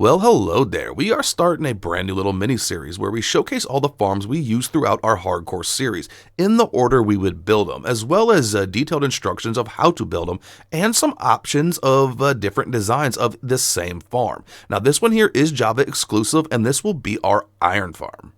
Well, hello there. We are starting a brand new little mini series where we showcase all the farms we use throughout our hardcore series in the order we would build them, as well as detailed instructions of how to build them and some options of different designs of this same farm. Now, this one here is Java exclusive, and this will be our iron farm.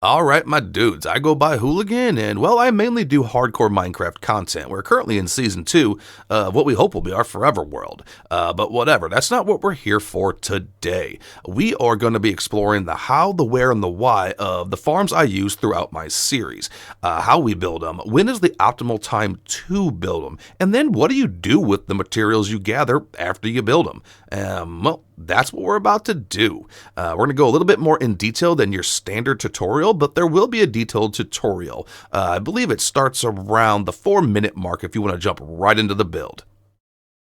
Alright, my dudes, I go by Hooligan, and well, I mainly do hardcore Minecraft content. We're currently in Season 2 of what we hope will be our forever world. But whatever, that's not what we're here for today. We are going to be exploring the how, the where, and the why of the farms I use throughout my series. How we build them, when is the optimal time to build them, and then what do you do with the materials you gather after you build them? Well, that's what we're about to do. We're going to go a little bit more in detail than your standard tutorial, but there will be a detailed tutorial. I believe it starts around the 4-minute mark if you want to jump right into the build.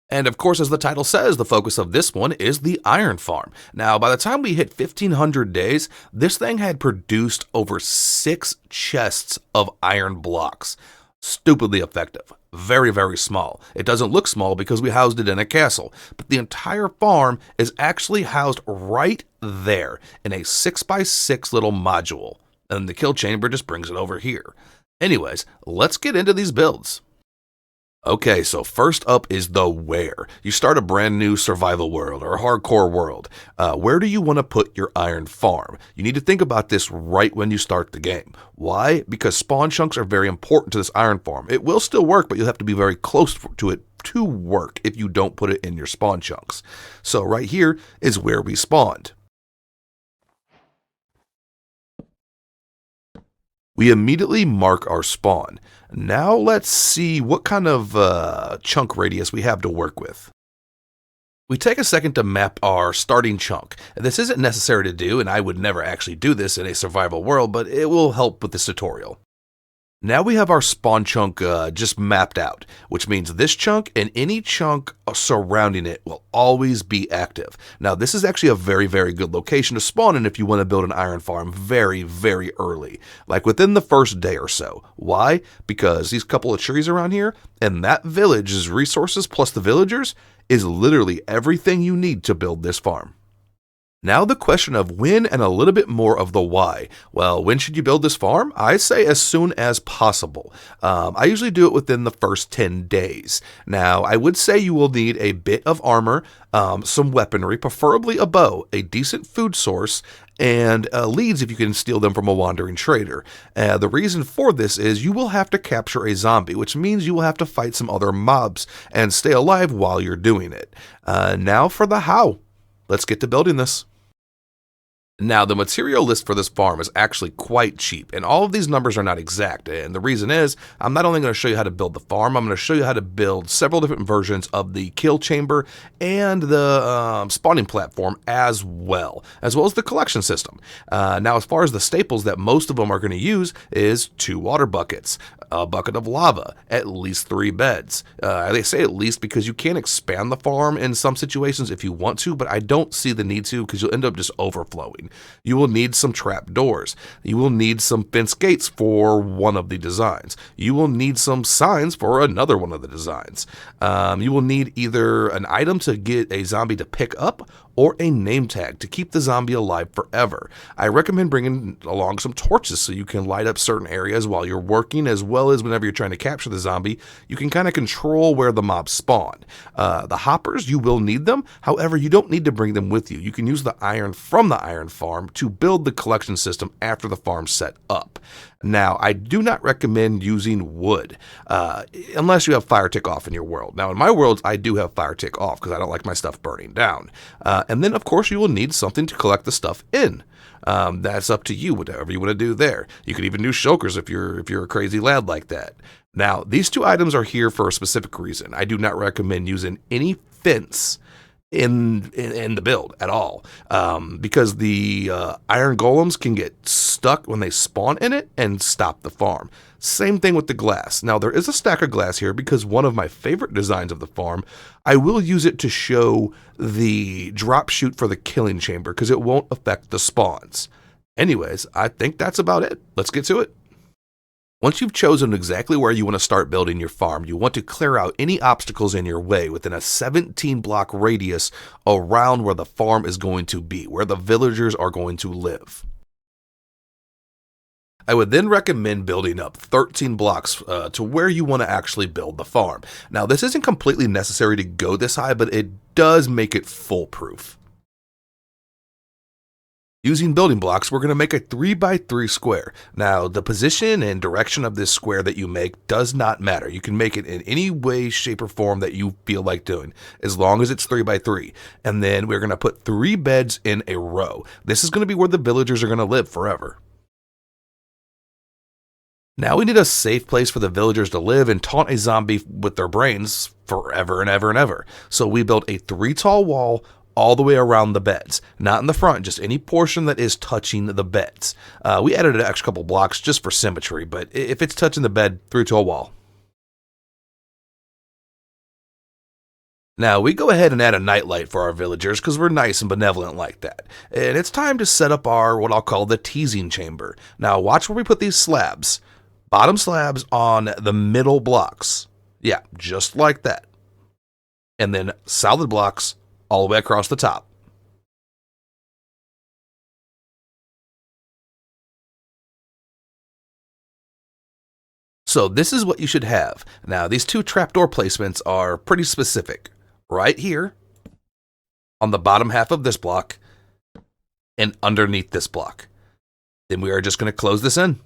And of course, as the title says, the focus of this one is the iron farm. Now, by the time we hit 1500 days, this thing had produced over 6 chests of iron blocks. Stupidly effective. Very, very small. It doesn't look small because we housed it in a castle, but the entire farm is actually housed right there in a 6x6 little module, and the kill chamber just brings it over here. Anyways, let's get into these builds. Okay, so first up is the where. You start a brand new survival world or a hardcore world. Where do you want to put your iron farm? You need to think about this right when you start the game. Why? Because spawn chunks are very important to this iron farm. It will still work, but you'll have to be very close to it to work if you don't put it in your spawn chunks. So right here is where we spawned. We immediately mark our spawn. Now let's see what kind of chunk radius we have to work with. We take a second to map our starting chunk. This isn't necessary to do, and I would never actually do this in a survival world, but it will help with this tutorial. Now we have our spawn chunk just mapped out, which means this chunk and any chunk surrounding it will always be active. Now this is actually a very, very good location to spawn in if you want to build an iron farm very, very early, like within the first day or so. Why? Because these couple of trees around here and that village's resources plus the villagers is literally everything you need to build this farm. Now the question of when and a little bit more of the why. Well, when should you build this farm? I say as soon as possible. I usually do it within the first 10 days. Now, I would say you will need a bit of armor, some weaponry, preferably a bow, a decent food source, and leads if you can steal them from a wandering trader. The reason for this is you will have to capture a zombie, which means you will have to fight some other mobs and stay alive while you're doing it. Now for the how. Let's get to building this. Now, the material list for this farm is actually quite cheap, and all of these numbers are not exact, and the reason is, I'm not only going to show you how to build the farm, I'm going to show you how to build several different versions of the kill chamber and the spawning platform as well as the collection system. Now, as far as the staples that most of them are going to use is 2 water buckets, a bucket of lava, at least 3 beds. They say at least because you can expand the farm in some situations if you want to, but I don't see the need to because you'll end up just overflowing. You will need some trap doors. You will need some fence gates for one of the designs. You will need some signs for another one of the designs. You will need either an item to get a zombie to pick up or a name tag to keep the zombie alive forever. I recommend bringing along some torches so you can light up certain areas while you're working, as well as whenever you're trying to capture the zombie, you can kind of control where the mobs spawn. The hoppers, you will need them. However, you don't need to bring them with you. You can use the iron from the iron farm to build the collection system after the farm's set up. Now, I do not recommend using wood unless you have fire tick off in your world. Now, in my worlds, I do have fire tick off because I don't like my stuff burning down. And then, of course, you will need something to collect the stuff in. That's up to you, whatever you want to do there. You could even do shulkers if you're a crazy lad like that. Now, these 2 items are here for a specific reason. I do not recommend using any fence in the build at all, because the iron golems can get stuck when they spawn in it and stop the farm. Same thing with the glass. Now there is a stack of glass here because one of my favorite designs of the farm, I will use it to show the drop chute for the killing chamber because it won't affect the spawns. Anyways, I think that's about it. Let's get to it. Once you've chosen exactly where you want to start building your farm, you want to clear out any obstacles in your way within a 17 block radius around where the farm is going to be, where the villagers are going to live. I would then recommend building up 13 blocks to where you want to actually build the farm. Now, this isn't completely necessary to go this high, but it does make it foolproof. Using building blocks, we're going to make a 3x3 square. Now, the position and direction of this square that you make does not matter. You can make it in any way, shape, or form that you feel like doing, as long as it's 3x3. And then we're going to put 3 beds in a row. This is going to be where the villagers are going to live forever. Now we need a safe place for the villagers to live and taunt a zombie with their brains forever and ever and ever. So we built a 3 tall wall all the way around the beds. Not in the front, just any portion that is touching the beds. We added an extra couple blocks just for symmetry, but if it's touching the bed, 3 tall wall. Now we go ahead and add a nightlight for our villagers because we're nice and benevolent like that. And it's time to set up our, what I'll call the teasing chamber. Now watch where we put these slabs. Bottom slabs on the middle blocks. Yeah, just like that. And then solid blocks all the way across the top. So this is what you should have. Now these 2 trapdoor placements are pretty specific. Right here, on the bottom half of this block, and underneath this block. Then we are just going to close this in.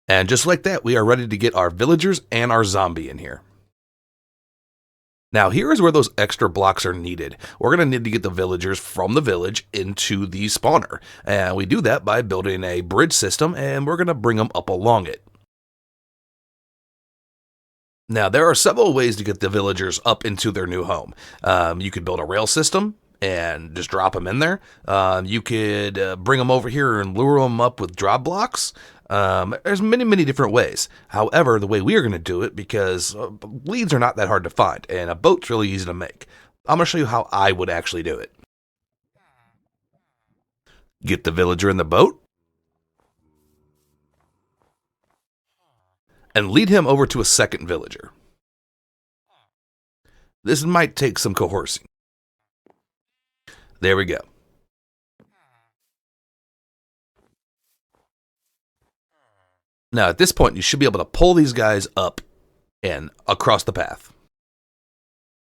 And just like that, we are ready to get our villagers and our zombie in here. Now here is where those extra blocks are needed. We're going to need to get the villagers from the village into the spawner. And we do that by building a bridge system, and we're going to bring them up along it. Now there are several ways to get the villagers up into their new home. You could build a rail system and just drop them in there. You could bring them over here and lure them up with drop blocks. There's many different ways. However, the way we are going to do it, because leads are not that hard to find, and a boat's really easy to make. I'm going to show you how I would actually do it. Get the villager in the boat, and lead him over to a second villager. This might take some coercing. There we go. Now, at this point, you should be able to pull these guys up and across the path.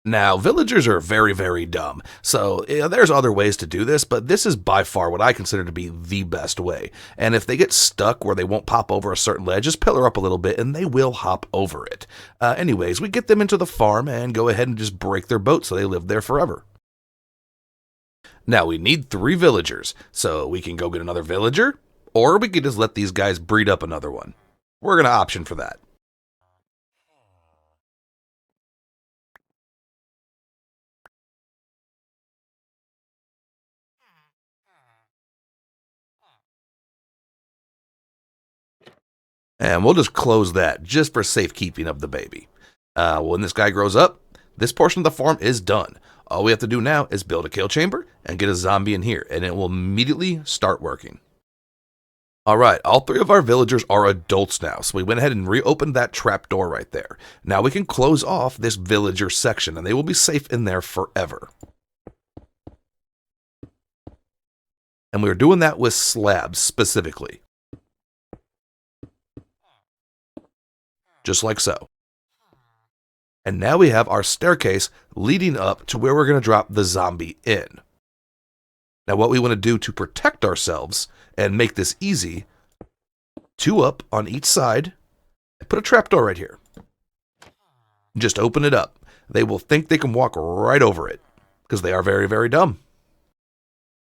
Now, villagers are very dumb, so there's other ways to do this, but this is by far what I consider to be the best way. And if they get stuck where they won't pop over a certain ledge, just pillar up a little bit and they will hop over it. Anyways, we get them into the farm and go ahead and just break their boat so they live there forever. Now, we need 3 villagers, so we can go get another villager, or we could just let these guys breed up another one. We're going to option for that. And we'll just close that just for safekeeping of the baby. When this guy grows up, this portion of the farm is done. All we have to do now is build a kill chamber and get a zombie in here, and it will immediately start working. Alright, all 3 of our villagers are adults now, so we went ahead and reopened that trap door right there. Now we can close off this villager section, and they will be safe in there forever. And we're doing that with slabs specifically. Just like so. And now we have our staircase leading up to where we're going to drop the zombie in. Now what we want to do to protect ourselves and make this easy, 2 up on each side, and put a trapdoor right here. Just open it up. They will think they can walk right over it, because they are very dumb.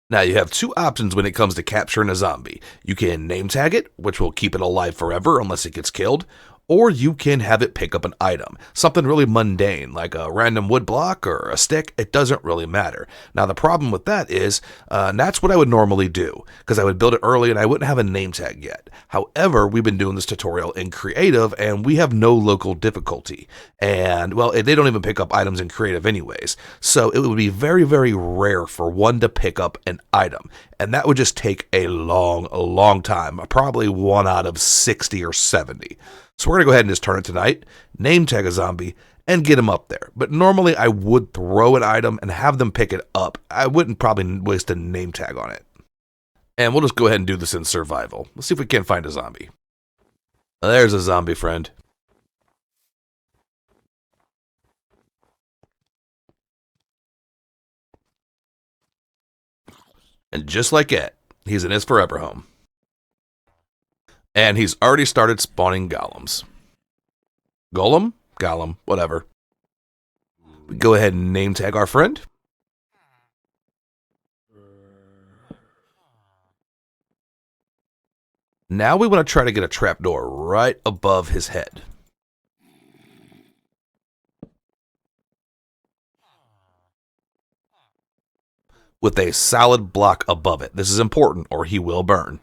Now you have 2 options when it comes to capturing a zombie. You can name tag it, which will keep it alive forever unless it gets killed, or you can have it pick up an item, something really mundane like a random wood block or a stick. It doesn't really matter. Now the problem with that is that's what I would normally do, because I would build it early and I wouldn't have a name tag yet. However, we've been doing this tutorial in creative and we have no local difficulty, and well, they don't even pick up items in creative anyways, so it would be very, very rare for one to pick up an item, and that would just take a long time, probably 1 out of 60 or 70. So we're going to go ahead and just turn it tonight, name tag a zombie, and get him up there. But normally I would throw an item and have them pick it up. I wouldn't probably waste a name tag on it. And we'll just go ahead and do this in survival. Let's see if we can't find a zombie. There's a zombie friend. And just like it, he's in his forever home. And he's already started spawning golems. Golem? Golem, whatever. We go ahead and name tag our friend. Now we want to try to get a trapdoor right above his head. With a solid block above it. This is important or he will burn.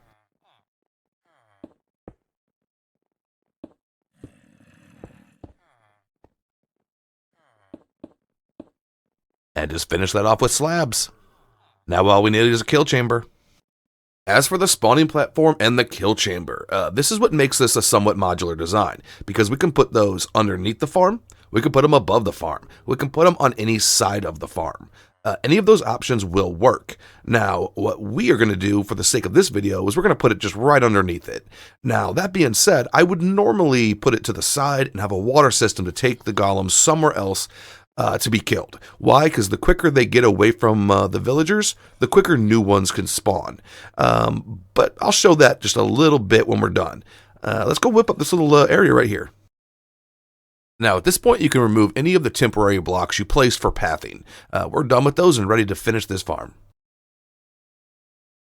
And just finish that off with slabs. Now all we need is a kill chamber. As for the spawning platform and the kill chamber, this is what makes this a somewhat modular design, because we can put those underneath the farm, we can put them above the farm, we can put them on any side of the farm. Any of those options will work. Now, what we are going to do for the sake of this video is we're going to put it just right underneath it. Now, that being said, I would normally put it to the side and have a water system to take the golems somewhere else to be killed. Why? Because the quicker they get away from the villagers, the quicker new ones can spawn. But I'll show that just a little bit when we're done. Let's go whip up this little area right here. Now, at this point, you can remove any of the temporary blocks you placed for pathing. We're done with those and ready to finish this farm.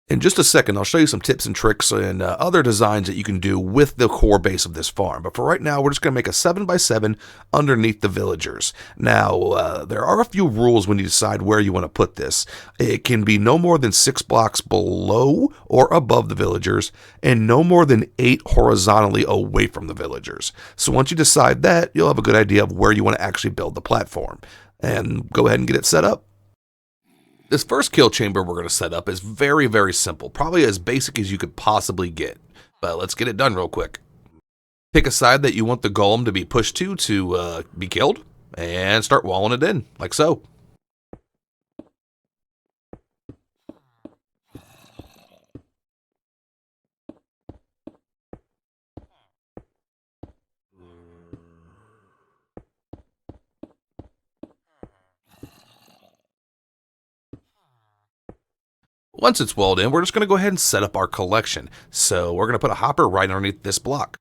In just a second, I'll show you some tips and tricks and other designs that you can do with the core base of this farm. But for right now, we're just going to make a 7x7 underneath the villagers. Now, there are a few rules when you decide where you want to put this. It can be no more than 6 blocks below or above the villagers, and no more than 8 horizontally away from the villagers. So once you decide that, you'll have a good idea of where you want to actually build the platform. And go ahead and get it set up. This first kill chamber we're going to set up is very, very simple. Probably as basic as you could possibly get. But let's get it done real quick. Pick a side that you want the golem to be pushed to be killed. And start walling it in, like so. Once it's walled in, we're just going to go ahead and set up our collection. So we're going to put a hopper right underneath this block.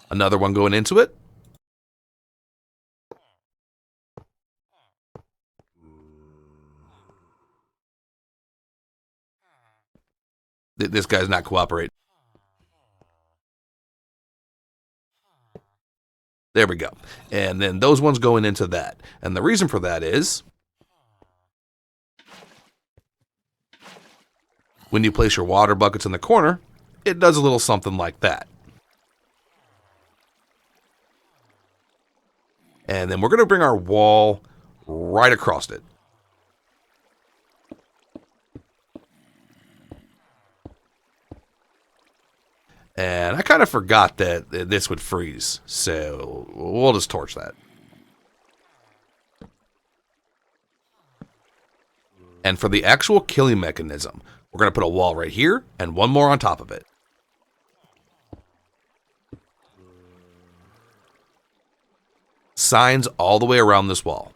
Another one going into it. This guy's not cooperating. There we go. And then those ones going into that. And the reason for that is when you place your water buckets in the corner, it does a little something like that. And then we're going to bring our wall right across it. And I kind of forgot that this would freeze, so we'll just torch that. And for the actual killing mechanism, we're going to put a wall right here and one more on top of it. Signs all the way around this wall.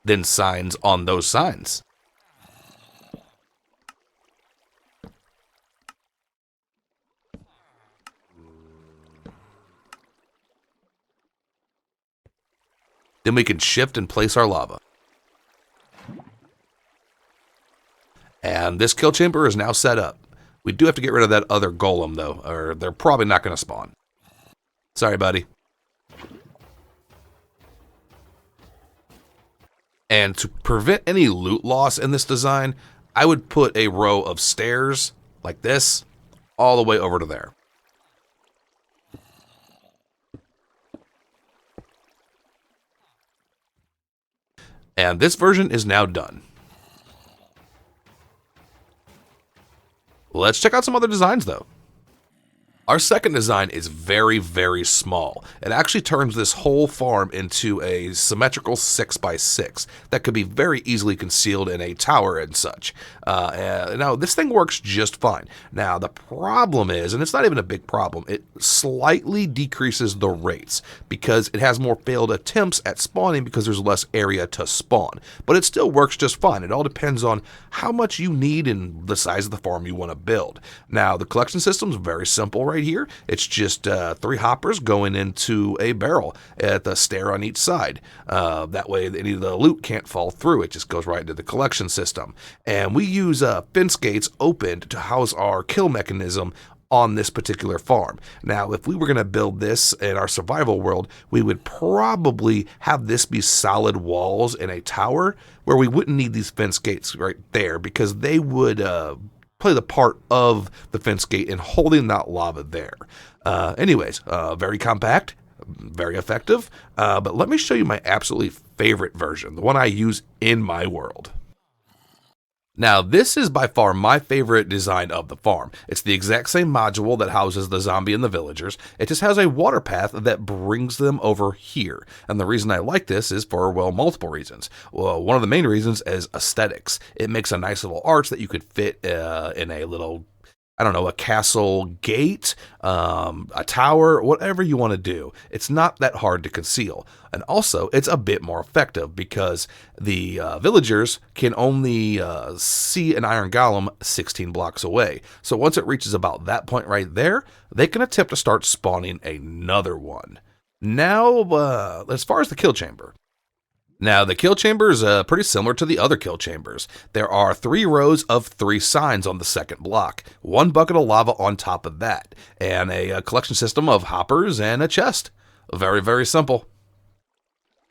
Then signs on those signs. Then we can shift and place our lava. And this kill chamber is now set up. We do have to get rid of that other golem, though, or they're probably not going to spawn. Sorry, buddy. And to prevent any loot loss in this design, I would put a row of stairs like this all the way over to there. And this version is now done. Let's check out some other designs, though. Our second design is very, very small. It actually turns this whole farm into a symmetrical 6x6 that could be very easily concealed in a tower and such. Now, this thing works just fine. Now, the problem is, and it's not even a big problem, it slightly decreases the rates because it has more failed attempts at spawning because there's less area to spawn. But it still works just fine. It all depends on how much you need and the size of the farm you want to build. Now, the collection system is very simple right here. It's just 3 hoppers going into a barrel at the stair on each side. That way any of the loot can't fall through. It just goes right into the collection system. And we use fence gates opened to house our kill mechanism on this particular farm. Now, if we were going to build this in our survival world, we would probably have this be solid walls in a tower where we wouldn't need these fence gates right there because they would play the part of the fence gate in holding that lava there. Anyways, very compact, very effective, but let me show you my absolutely favorite version, the one I use in my world. Now, this is by far my favorite design of the farm. It's the exact same module that houses the zombie and the villagers. It just has a water path that brings them over here. And the reason I like this is for, well, multiple reasons. Well, one of the main reasons is aesthetics. It makes a nice little arch that you could fit in a little, I don't know, a castle gate, a tower, whatever you want to do. It's not that hard to conceal. And also, it's a bit more effective because the villagers can only see an iron golem 16 blocks away. So once it reaches about that point right there, they can attempt to start spawning another one. Now, as far as the kill chamber. Now, the kill chamber is pretty similar to the other kill chambers. There are 3 rows of 3 signs on the second block, 1 bucket of lava on top of that, and a collection system of hoppers and a chest. Very, very simple.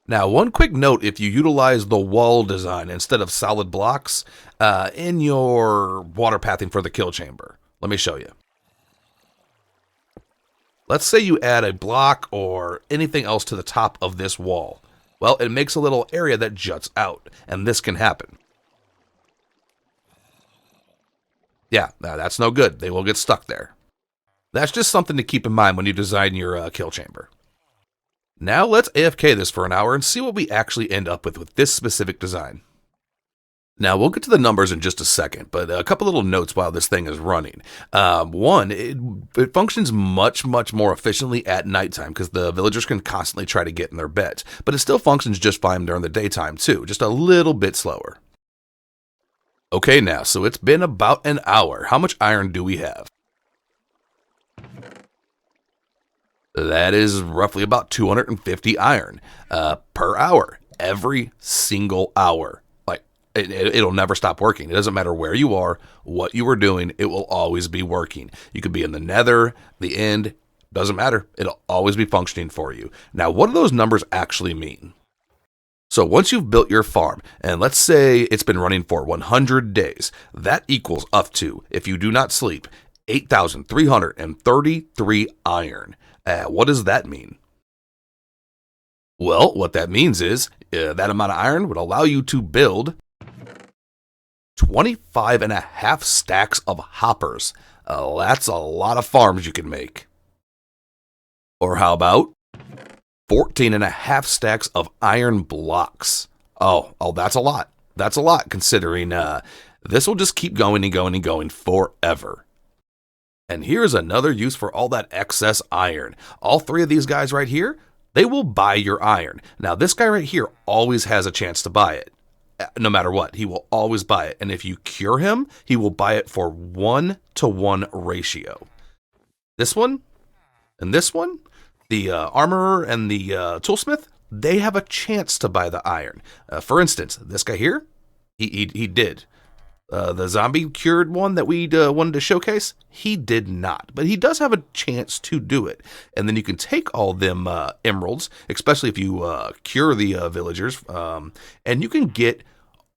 Now, one quick note, if you utilize the wall design instead of solid blocks in your water pathing for the kill chamber. Let me show you. Let's say you add a block or anything else to the top of this wall. Well, it makes a little area that juts out, and this can happen. Yeah, that's no good. They will get stuck there. That's just something to keep in mind when you design your kill chamber. Now let's AFK this for an hour and see what we actually end up with this specific design. Now, we'll get to the numbers in just a second, but a couple little notes while this thing is running. One, it functions much more efficiently at nighttime because the villagers can constantly try to get in their beds, but it still functions just fine during the daytime too, just a little bit slower. Okay, now, so it's been about an hour. How much iron do we have? That is roughly about 250 iron per hour, every single hour. It'll never stop working. It doesn't matter where you are, what you are doing, it will always be working. You could be in the nether, the end, doesn't matter. It'll always be functioning for you. Now, what do those numbers actually mean? So once you've built your farm, and let's say it's been running for 100 days, that equals up to, if you do not sleep, 8,333 iron. What does that mean? Well, what that means is that amount of iron would allow you to build 25.5 stacks of hoppers. That's a lot of farms you can make. Or how about 14.5 stacks of iron blocks? Oh, that's a lot. That's a lot considering this will just keep going and going and going forever. And here's another use for all that excess iron. All 3 of these guys right here, they will buy your iron. Now, this guy right here always has a chance to buy it. No matter what, he will always buy it. And if you cure him, he will buy it for 1-to-1 ratio. This one and this one, the armorer and the toolsmith, they have a chance to buy the iron. For instance, this guy here, he did. The zombie cured one that we wanted to showcase, he did not, but he does have a chance to do it. And then you can take all them emeralds, especially if you cure the villagers, and you can get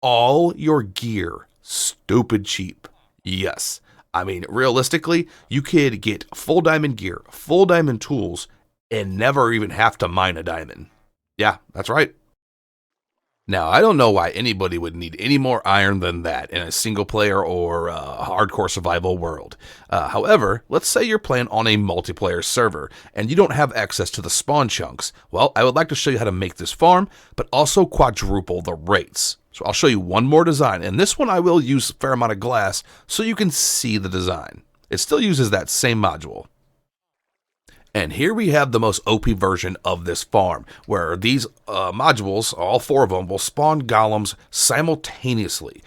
all your gear stupid cheap. Yes, I mean, realistically, you could get full diamond gear, full diamond tools, and never even have to mine a diamond. Yeah, that's right. Now, I don't know why anybody would need any more iron than that in a single player or hardcore survival world. However, let's say you're playing on a multiplayer server and you don't have access to the spawn chunks. Well, I would like to show you how to make this farm, but also quadruple the rates. So I'll show you one more design, and this one I will use a fair amount of glass so you can see the design. It still uses that same module. And here we have the most OP version of this farm, where these modules, all 4 of them, will spawn golems simultaneously,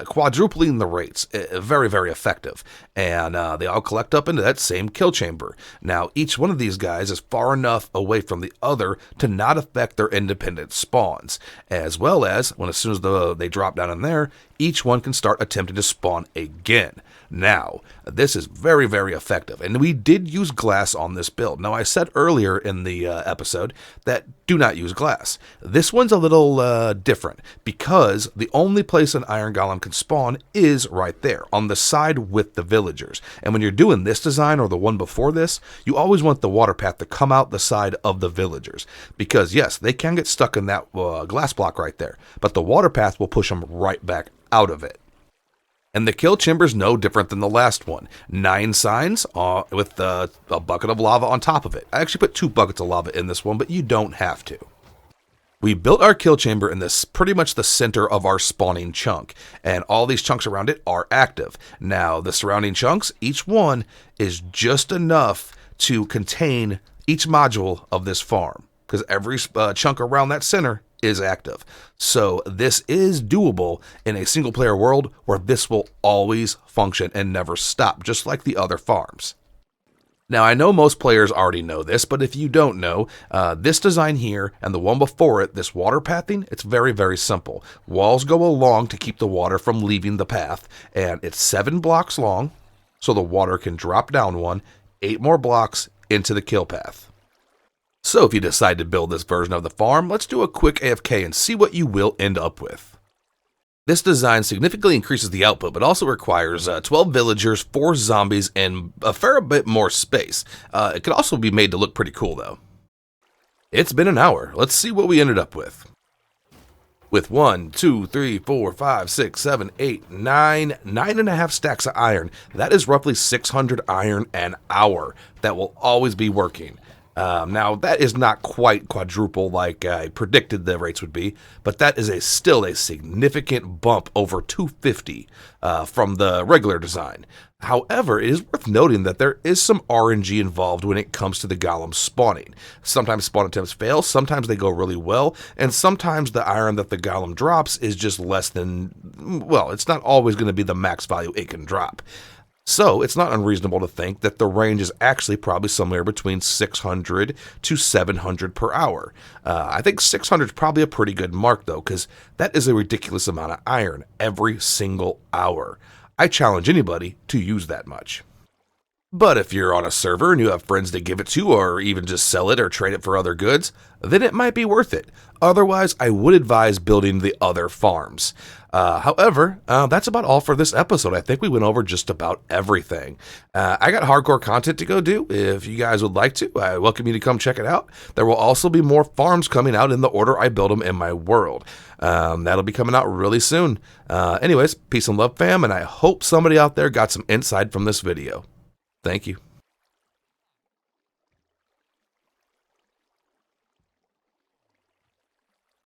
quadrupling the rates. Very, very effective. And they all collect up into that same kill chamber. Now, each one of these guys is far enough away from the other to not affect their independent spawns, as well as, as soon as they drop down in there, each one can start attempting to spawn again. Now, this is very, very effective, and we did use glass on this build. Now, I said earlier in the episode that do not use glass. This one's a little different, because the only place an iron golem can spawn is right there, on the side with the villagers. And when you're doing this design, or the one before this, you always want the water path to come out the side of the villagers, because yes, they can get stuck in that glass block right there, but the water path will push them right back out of it. And the kill chamber's no different than the last one. 9 signs with a bucket of lava on top of it. I actually put 2 buckets of lava in this one, but you don't have to. We built our kill chamber in this pretty much the center of our spawning chunk, and all these chunks around it are active. Now, the surrounding chunks, each one is just enough to contain each module of this farm, because every chunk around that center is active. So this is doable in a single player world where this will always function and never stop, just like the other farms. Now, I know most players already know this, but if you don't know, this design here and the one before it, this water pathing, it's very, very simple. Walls go along to keep the water from leaving the path, and it's 7 blocks long, so the water can drop down 1, 8 more blocks into the kill path. So if you decide to build this version of the farm, let's do a quick AFK and see what you will end up with. This design significantly increases the output, but also requires 12 villagers, 4 zombies, and a fair bit more space. It could also be made to look pretty cool, though. It's been an hour. Let's see what we ended up with. With 1, 2, 3, 4, 5, 6, 7, 8, 9, 9.5 stacks of iron. That is roughly 600 iron an hour that will always be working. Now, that is not quite quadruple like I predicted the rates would be, but that is still a significant bump over 250 from the regular design. However, it is worth noting that there is some RNG involved when it comes to the golem spawning. Sometimes spawn attempts fail, sometimes they go really well, and sometimes the iron that the golem drops is just less than, well, it's not always going to be the max value it can drop. So it's not unreasonable to think that the range is actually probably somewhere between 600 to 700 per hour. I think 600 is probably a pretty good mark, though, because that is a ridiculous amount of iron every single hour. I challenge anybody to use that much. But if you're on a server and you have friends to give it to, or even just sell it or trade it for other goods, then it might be worth it. Otherwise, I would advise building the other farms. However, that's about all for this episode. I think we went over just about everything. I got hardcore content to go do. If you guys would like to, I welcome you to come check it out. There will also be more farms coming out in the order I build them in my world. That'll be coming out really soon. Anyways, peace and love, fam, and I hope somebody out there got some insight from this video. Thank you.